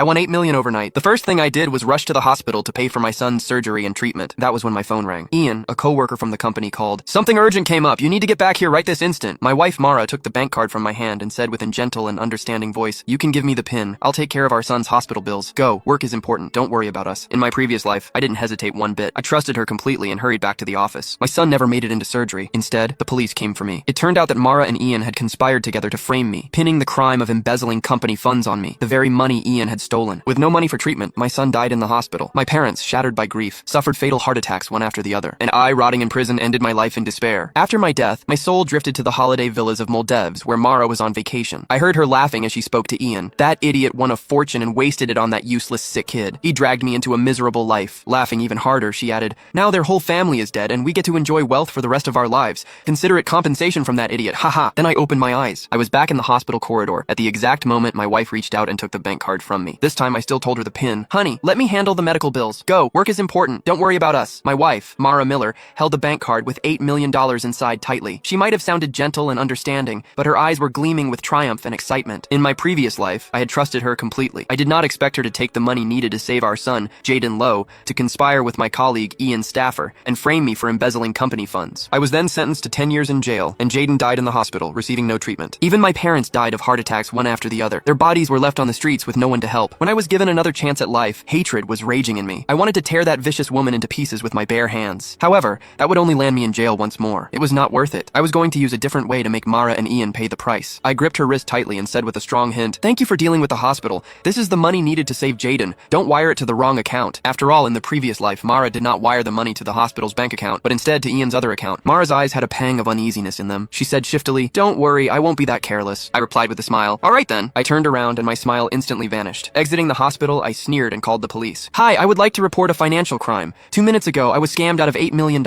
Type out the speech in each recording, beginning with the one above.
I won 8 million overnight. The first thing I did was rush to the hospital to pay for my son's surgery and treatment. That was when my phone rang. Ian, a coworker from the company, called. Something urgent came up. You need to get back here right this instant. My wife, Mara, took the bank card from my hand and said with a gentle and understanding voice, you can give me the PIN. I'll take care of our son's hospital bills. Go. Work is important. Don't worry about us. In my previous life, I didn't hesitate one bit. I trusted her completely and hurried back to the office. My son never made it into surgery. Instead, the police came for me. It turned out that Mara and Ian had conspired together to frame me, pinning the crime of embezzling company funds on me, the very money Ian had stolen. With no money for treatment, my son died in the hospital. My parents, shattered by grief, suffered fatal heart attacks one after the other, and I, rotting in prison, ended my life in despair. After my death, my soul drifted to the holiday villas of Moldevs, where Mara was on vacation. I heard her laughing as she spoke to Ian. That idiot won a fortune and wasted it on that useless sick kid. He dragged me into a miserable life. Laughing even harder, she added, now their whole family is dead and we get to enjoy wealth for the rest of our lives. Consider it compensation from that idiot. Haha. Then I opened my eyes. I was back in the hospital corridor. At the exact moment, my wife reached out and took the bank card from me. This time I still told her the PIN. Honey, let me handle the medical bills. Go. Work is important. Don't worry about us. My wife, Mara Miller, held the bank card with $8 million inside tightly. She might have sounded gentle and understanding, but her eyes were gleaming with triumph and excitement. In my previous life, I had trusted her completely. I did not expect her to take the money needed to save our son, Jaden Lowe, to conspire with my colleague, Ian Staffer, and frame me for embezzling company funds. I was then sentenced to 10 years in jail, and Jaden died in the hospital, receiving no treatment. Even my parents died of heart attacks one after the other. Their bodies were left on the streets with no one to help. When I was given another chance at life, hatred was raging in me. I wanted to tear that vicious woman into pieces with my bare hands. However, that would only land me in jail once more. It was not worth it. I was going to use a different way to make Mara and Ian pay the price. I gripped her wrist tightly and said with a strong hint, thank you for dealing with the hospital. This is the money needed to save Jaden. Don't wire it to the wrong account. After all, in the previous life, Mara did not wire the money to the hospital's bank account, but instead to Ian's other account. Mara's eyes had a pang of uneasiness in them. She said shiftily, don't worry, I won't be that careless. I replied with a smile. All right then. I turned around and my smile instantly vanished. Exiting the hospital, I sneered and called the police. Hi, I would like to report a financial crime. 2 minutes ago, I was scammed out of $8 million.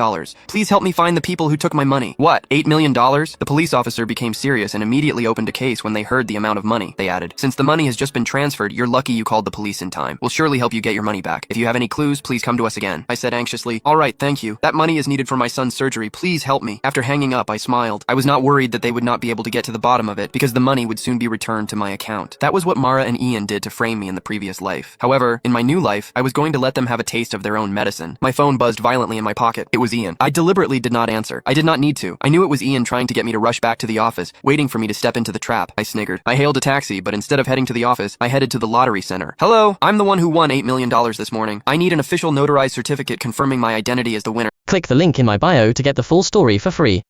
Please help me find the people who took my money. What? $8 million? The police officer became serious and immediately opened a case when they heard the amount of money. They added, since the money has just been transferred, you're lucky you called the police in time. We'll surely help you get your money back. If you have any clues, please come to us again. I said anxiously, all right, thank you. That money is needed for my son's surgery. Please help me. After hanging up, I smiled. I was not worried that they would not be able to get to the bottom of it because the money would soon be returned to my account. That was what Mara and Ian did to frame me in the previous life. However, in my new life, I was going to let them have a taste of their own medicine. My phone buzzed violently in my pocket. It was Ian. I deliberately did not answer. I did not need to. I knew it was Ian trying to get me to rush back to the office, waiting for me to step into the trap. I sniggered. I hailed a taxi, but instead of heading to the office, I headed to the lottery center. Hello, I'm the one who won $8 million this morning. I need an official notarized certificate confirming my identity as the winner. Click the link in my bio to get the full story for free.